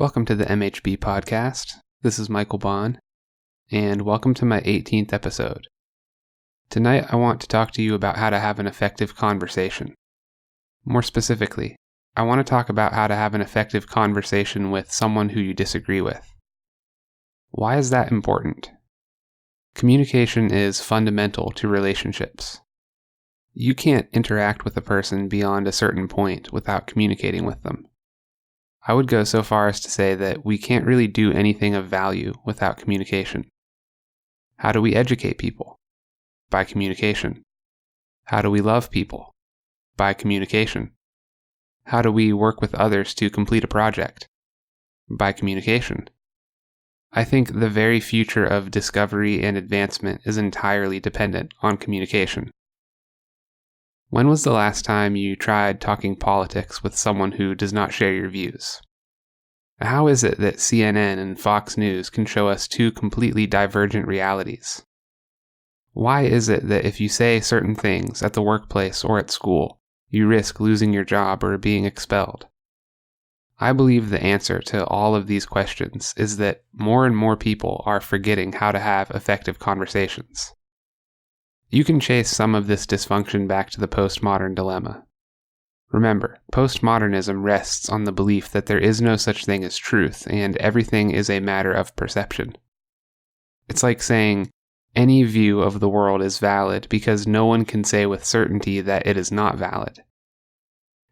Welcome to the MHB podcast. This is Michael Bond, and welcome to my 18th episode. Tonight I want to talk to you about how to have an effective conversation. More specifically, I want to talk about how to have an effective conversation with someone who you disagree with. Why is that important? Communication is fundamental to relationships. You can't interact with a person beyond a certain point without communicating with them. I would go so far as to say that we can't really do anything of value without communication. How do we educate people? By communication. How do we love people? By communication. How do we work with others to complete a project? By communication. I think the very future of discovery and advancement is entirely dependent on communication. When was the last time you tried talking politics with someone who does not share your views? How is it that CNN and Fox News can show us two completely divergent realities? Why is it that if you say certain things at the workplace or at school, you risk losing your job or being expelled? I believe the answer to all of these questions is that more and more people are forgetting how to have effective conversations. You can chase some of this dysfunction back to the postmodern dilemma. Remember, postmodernism rests on the belief that there is no such thing as truth and everything is a matter of perception. It's like saying any view of the world is valid because no one can say with certainty that it is not valid.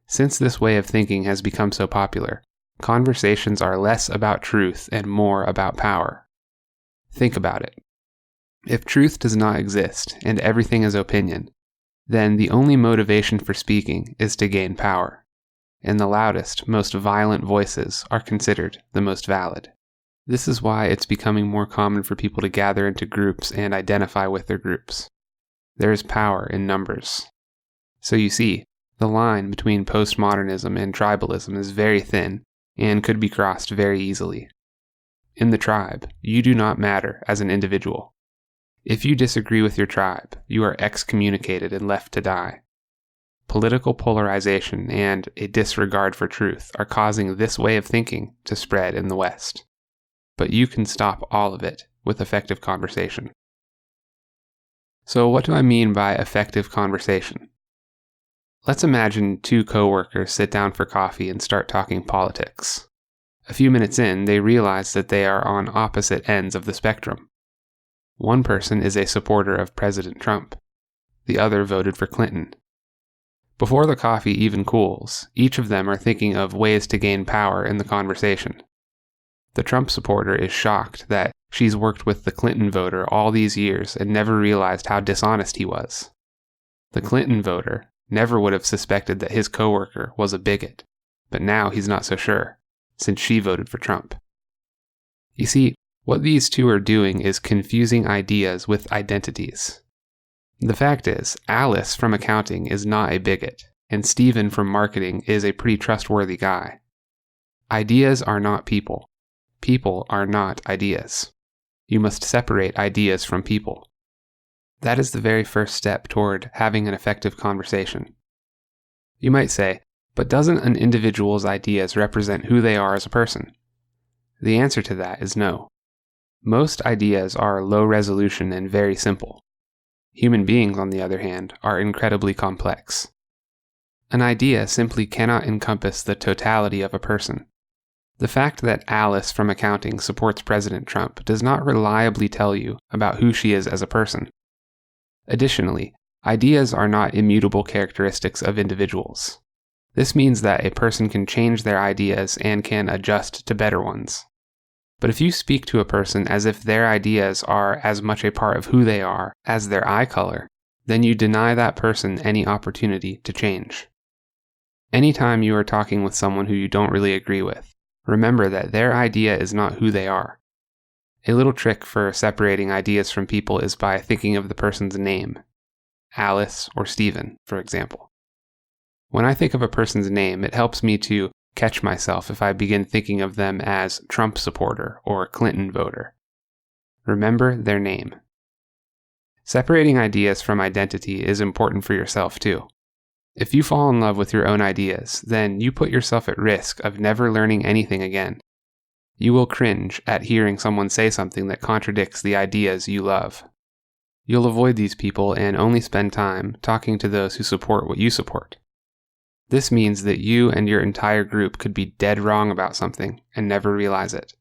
Since this way of thinking has become so popular, conversations are less about truth and more about power. Think about it. If truth does not exist and everything is opinion, then the only motivation for speaking is to gain power, and the loudest, most violent voices are considered the most valid. This is why it's becoming more common for people to gather into groups and identify with their groups. There is power in numbers. So you see, the line between postmodernism and tribalism is very thin and could be crossed very easily. In the tribe, you do not matter as an individual. If you disagree with your tribe, you are excommunicated and left to die. Political polarization and a disregard for truth are causing this way of thinking to spread in the West. But you can stop all of it with effective conversation. So what do I mean by effective conversation? Let's imagine two coworkers sit down for coffee and start talking politics. A few minutes in, they realize that they are on opposite ends of the spectrum. One person is a supporter of President Trump. The other voted for Clinton. Before the coffee even cools, each of them are thinking of ways to gain power in the conversation. The Trump supporter is shocked that she's worked with the Clinton voter all these years and never realized how dishonest he was. The Clinton voter never would have suspected that his coworker was a bigot, but now he's not so sure, since she voted for Trump. You see, what these two are doing is confusing ideas with identities. The fact is, Alice from accounting is not a bigot, and Steven from marketing is a pretty trustworthy guy. Ideas are not people. People are not ideas. You must separate ideas from people. That is the very first step toward having an effective conversation. You might say, but doesn't an individual's ideas represent who they are as a person? The answer to that is no. Most ideas are low resolution and very simple. Human beings, on the other hand, are incredibly complex. An idea simply cannot encompass the totality of a person. The fact that Alice from accounting supports President Trump does not reliably tell you about who she is as a person. Additionally, ideas are not immutable characteristics of individuals. This means that a person can change their ideas and can adjust to better ones. But if you speak to a person as if their ideas are as much a part of who they are as their eye color, then you deny that person any opportunity to change. Anytime you are talking with someone who you don't really agree with, remember that their idea is not who they are. A little trick for separating ideas from people is by thinking of the person's name. Alice or Steven, for example. When I think of a person's name, it helps me to catch myself if I begin thinking of them as Trump supporter or Clinton voter. Remember their name. Separating ideas from identity is important for yourself too. If you fall in love with your own ideas, then you put yourself at risk of never learning anything again. You will cringe at hearing someone say something that contradicts the ideas you love. You'll avoid these people and only spend time talking to those who support what you support. This means that you and your entire group could be dead wrong about something and never realize it.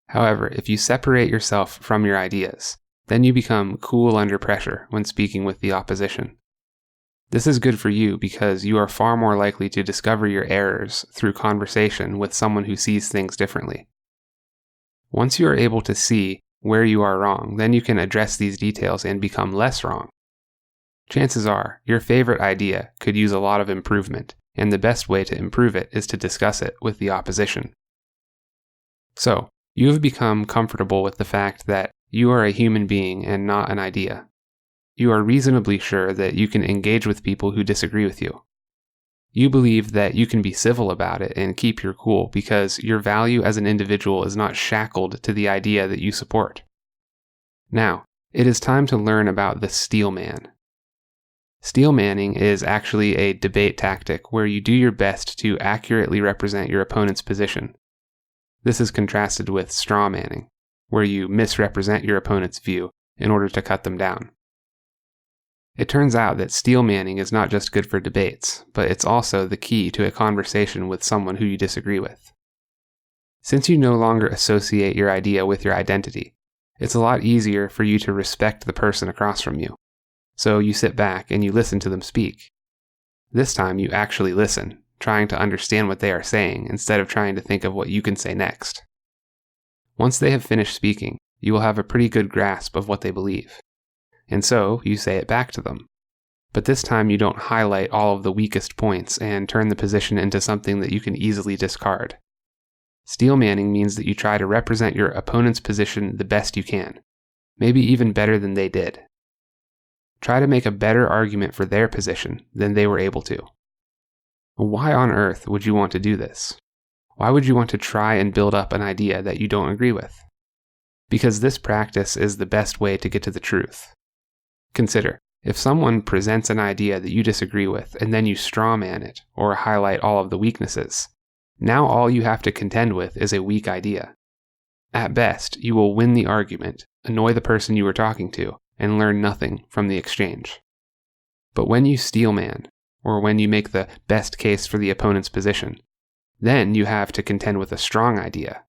However, if you separate yourself from your ideas, then you become cool under pressure when speaking with the opposition. This is good for you because you are far more likely to discover your errors through conversation with someone who sees things differently. Once you are able to see where you are wrong, then you can address these details and become less wrong. Chances are, your favorite idea could use a lot of improvement, and the best way to improve it is to discuss it with the opposition. So, you have become comfortable with the fact that you are a human being and not an idea. You are reasonably sure that you can engage with people who disagree with you. You believe that you can be civil about it and keep your cool because your value as an individual is not shackled to the idea that you support. Now, it is time to learn about the steel man. Steel manning is actually a debate tactic where you do your best to accurately represent your opponent's position. This is contrasted with straw manning, where you misrepresent your opponent's view in order to cut them down. It turns out that steel manning is not just good for debates, but it's also the key to a conversation with someone who you disagree with. Since you no longer associate your idea with your identity, it's a lot easier for you to respect the person across from you. So you sit back and you listen to them speak. This time you actually listen, trying to understand what they are saying instead of trying to think of what you can say next. Once they have finished speaking, you will have a pretty good grasp of what they believe. And so you say it back to them. But this time you don't highlight all of the weakest points and turn the position into something that you can easily discard. Steel manning means that you try to represent your opponent's position the best you can, maybe even better than they did. Try to make a better argument for their position than they were able to. Why on earth would you want to do this? Why would you want to try and build up an idea that you don't agree with? Because this practice is the best way to get to the truth. Consider, if someone presents an idea that you disagree with and then you strawman it or highlight all of the weaknesses, now all you have to contend with is a weak idea. At best, you will win the argument, annoy the person you were talking to, and learn nothing from the exchange. But when you steelman, or when you make the best case for the opponent's position, then you have to contend with a strong idea.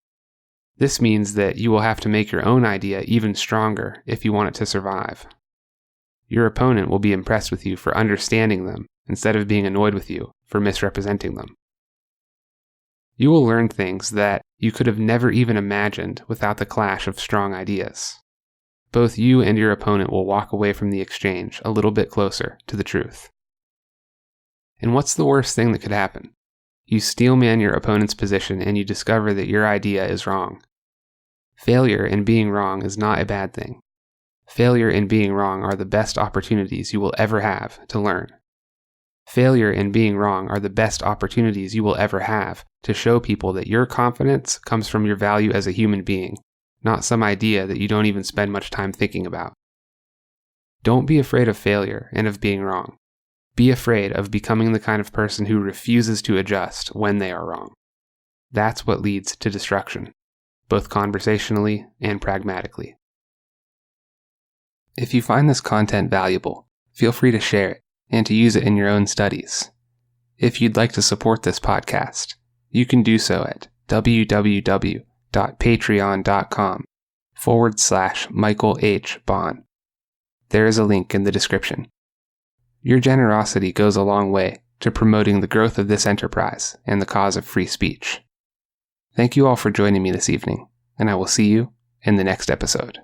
This means that you will have to make your own idea even stronger if you want it to survive. Your opponent will be impressed with you for understanding them instead of being annoyed with you for misrepresenting them. You will learn things that you could have never even imagined without the clash of strong ideas. Both you and your opponent will walk away from the exchange a little bit closer to the truth. And what's the worst thing that could happen? You steelman your opponent's position and you discover that your idea is wrong. Failure in being wrong is not a bad thing. Failure and being wrong are the best opportunities you will ever have to learn. Failure and being wrong are the best opportunities you will ever have to show people that your confidence comes from your value as a human being, not some idea that you don't even spend much time thinking about. Don't be afraid of failure and of being wrong. Be afraid of becoming the kind of person who refuses to adjust when they are wrong. That's what leads to destruction, both conversationally and pragmatically. If you find this content valuable, feel free to share it and to use it in your own studies. If you'd like to support this podcast, you can do so at www.patreon.com/Michael H. Bond. There is a link in the description. Your generosity goes a long way to promoting the growth of this enterprise and the cause of free speech. Thank you all for joining me this evening, and I will see you in the next episode.